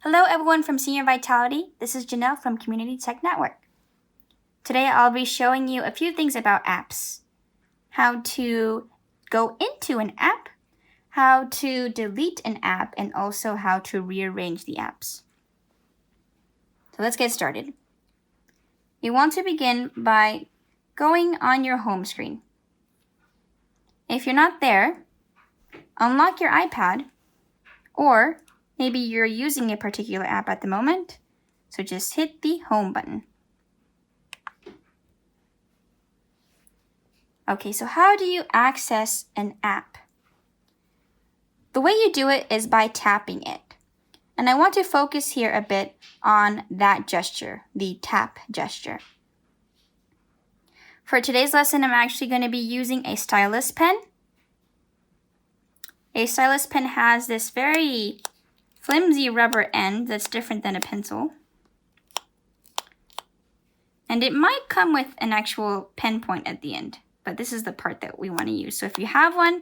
Hello everyone from Senior Vitality. This is Jannell from Community Tech Network. Today I'll be showing you a few things about apps. How to go into an app, how to delete an app, and also how to rearrange the apps. So let's get started. You want to begin by going on your home screen. If you're not there, unlock your iPad, or maybe you're using a particular app at the moment, so just hit the home button. Okay, so how do you access an app? The way you do it is by tapping it. And I want to focus here a bit on that gesture, the tap gesture. For today's lesson, I'm actually going to be using a stylus pen. A stylus pen has this very flimsy rubber end that's different than a pencil. And it might come with an actual pen point at the end, but this is the part that we want to use. So if you have one,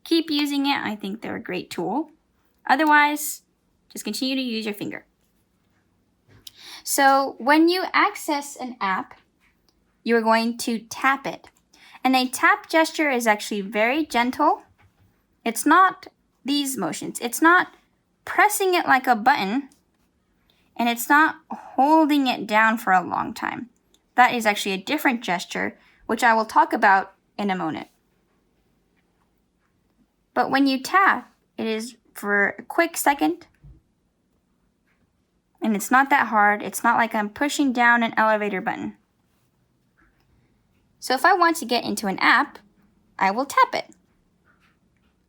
keep using it. I think they're a great tool. Otherwise, just continue to use your finger. So when you access an app, you're going to tap it. And a tap gesture is actually very gentle. It's not these motions. It's not pressing it like a button, and it's not holding it down for a long time. That is actually a different gesture, which I will talk about in a moment. But when you tap, it is for a quick second, and it's not that hard. It's not like I'm pushing down an elevator button. So if I want to get into an app, I will tap it.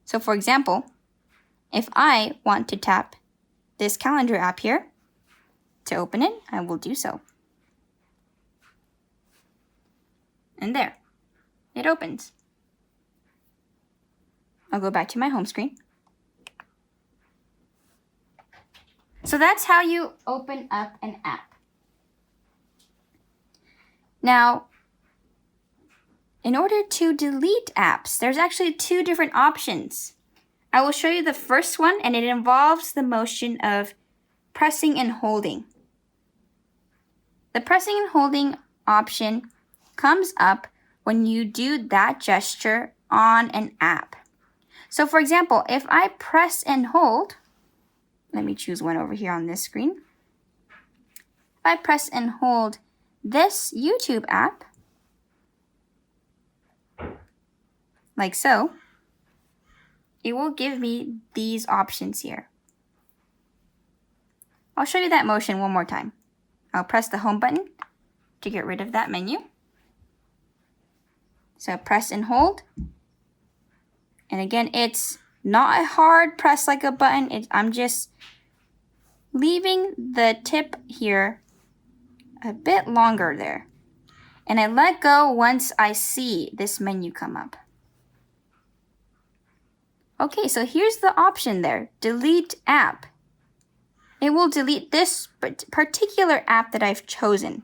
So for example, if I want to tap this calendar app here to open it, I will do so. And there, it opens. I'll go back to my home screen. So that's how you open up an app. Now, in order to delete apps, there's actually two different options. I will show you the first one, and it involves the motion of pressing and holding. The pressing and holding option comes up when you do that gesture on an app. So for example, if I press and hold, let me choose one over here on this screen. If I press and hold this YouTube app, like so, it will give me these options here. I'll show you that motion one more time. I'll press the home button to get rid of that menu. So press and hold. And again, it's not a hard press like a button. I'm just leaving the tip here a bit longer there. And I let go once I see this menu come up. Okay, so here's the option there, delete app. It will delete this particular app that I've chosen.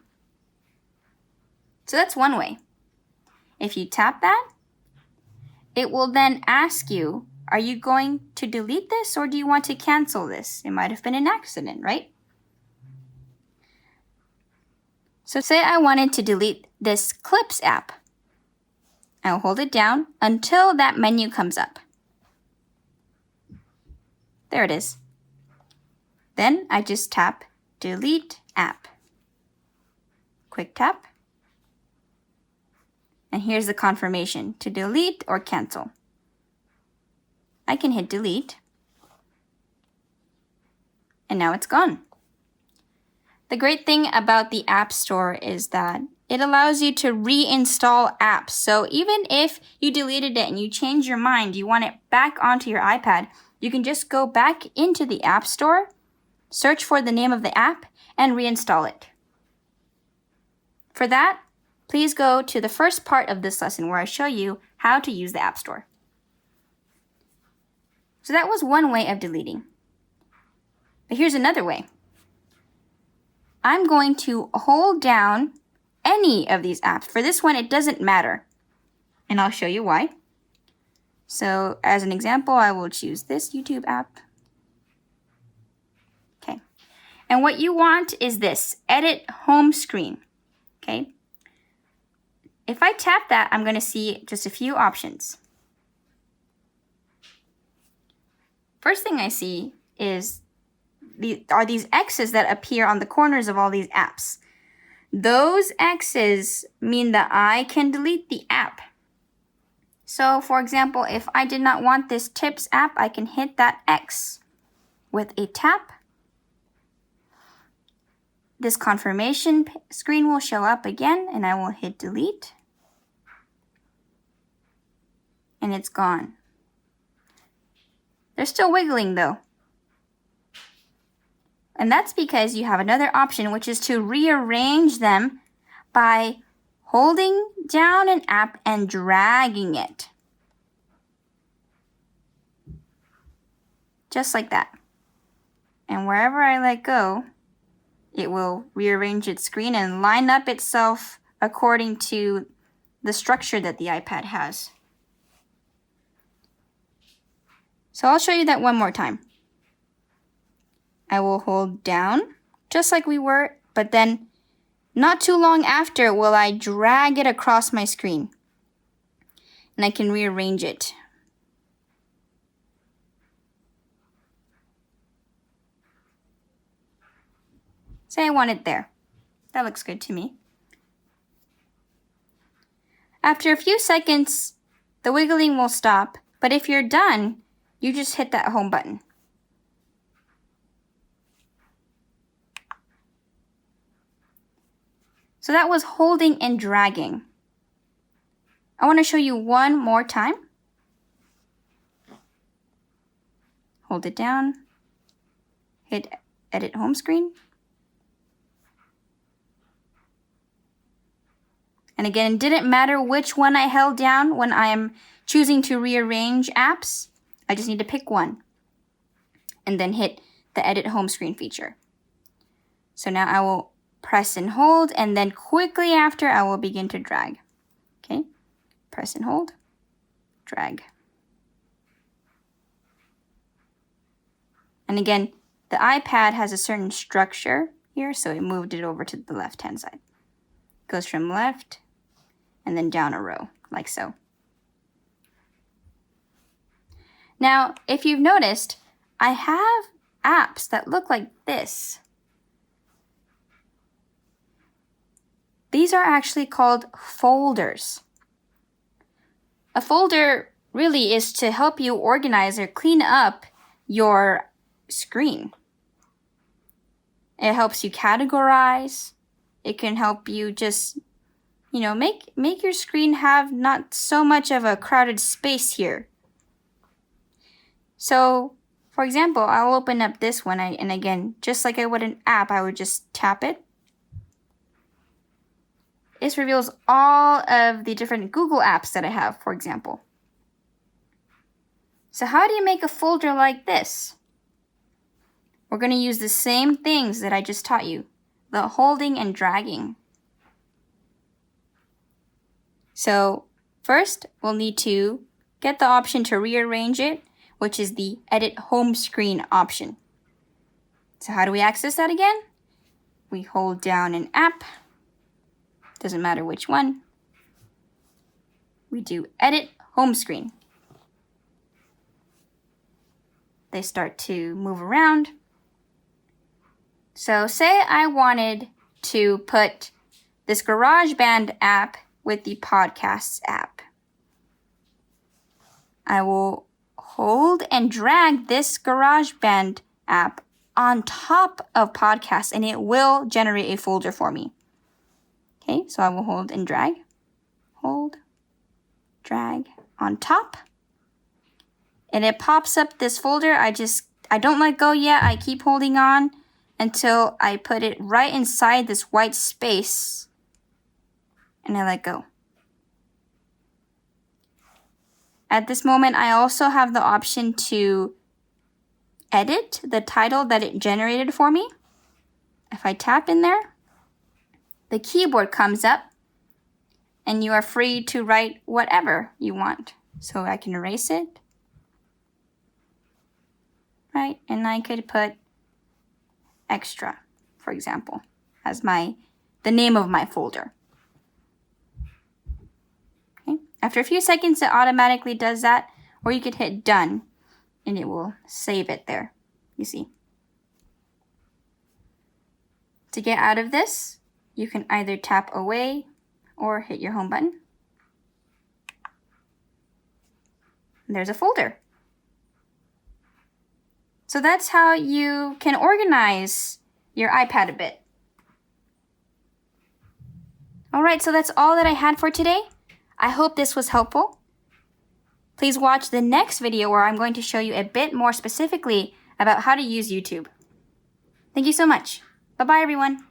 So that's one way. If you tap that, it will then ask you, are you going to delete this or do you want to cancel this? It might have been an accident, right? So say I wanted to delete this Clips app. I'll hold it down until that menu comes up. There it is. Then I just tap delete app. Quick tap. And here's the confirmation to delete or cancel. I can hit delete. And now it's gone. The great thing about the App Store is that it allows you to reinstall apps. So even if you deleted it and you change your mind, you want it back onto your iPad, you can just go back into the App Store, search for the name of the app, and reinstall it. For that, please go to the first part of this lesson where I show you how to use the App Store. So that was one way of deleting. But here's another way. I'm going to hold down any of these apps. For this one, it doesn't matter. And I'll show you why. So as an example, I will choose this YouTube app. Okay, And what you want is this, edit home screen, okay? If I tap that, I'm going to see just a few options. First thing I see is these X's that appear on the corners of all these apps. Those X's mean that I can delete the app. So, for example, if I did not want this Tips app, I can hit that X with a tap. This confirmation screen will show up again, and I will hit delete. And it's gone. They're still wiggling though. And that's because you have another option, which is to rearrange them by holding down an app and dragging it. Just like that. And wherever I let go, it will rearrange its screen and line up itself according to the structure that the iPad has. So I'll show you that one more time. I will hold down, just like we were, but then not too long after will I drag it across my screen. And I can rearrange it. Say I want it there. That looks good to me. After a few seconds, the wiggling will stop, but if you're done, you just hit that home button. So that was holding and dragging. I want to show you one more time. Hold it down. Hit edit home screen. And again, it didn't matter which one I held down when I am choosing to rearrange apps. I just need to pick one and then hit the edit home screen feature. So now I will press and hold, and then quickly after I will begin to drag. Okay, press and hold, drag. And again, the iPad has a certain structure here, so it moved it over to the left-hand side. Goes from left and then down a row, like so. Now, if you've noticed, I have apps that look like this. These are actually called folders. A folder really is to help you organize or clean up your screen. It helps you categorize. It can help you just, make your screen have not so much of a crowded space here. So, for example, I'll open up this one, and again, just like I would an app, I would just tap it. This reveals all of the different Google apps that I have, for example. So how do you make a folder like this? We're going to use the same things that I just taught you, the holding and dragging. So first, we'll need to get the option to rearrange it, which is the Edit Home Screen option. So how do we access that again? We hold down an app. Doesn't matter which one. We do Edit Home Screen. They start to move around. So say I wanted to put this GarageBand app with the Podcasts app. I will hold and drag this GarageBand app on top of Podcasts, and it will generate a folder for me. Okay, so I will hold and drag. Hold, drag on top. And it pops up this folder. I don't let go yet. I keep holding on until I put it right inside this white space. And I let go. At this moment, I also have the option to edit the title that it generated for me. If I tap in there, the keyboard comes up, and you are free to write whatever you want. So I can erase it, right? And I could put extra. for example, as the name of my folder. Okay. After a few seconds, it automatically does that, or you could hit done and it will save it there. You see. To get out of this, you can either tap away or hit your home button. And there's a folder. So that's how you can organize your iPad a bit. All right, so that's all that I had for today. I hope this was helpful. Please watch the next video where I'm going to show you a bit more specifically about how to use YouTube. Thank you so much. Bye-bye, everyone.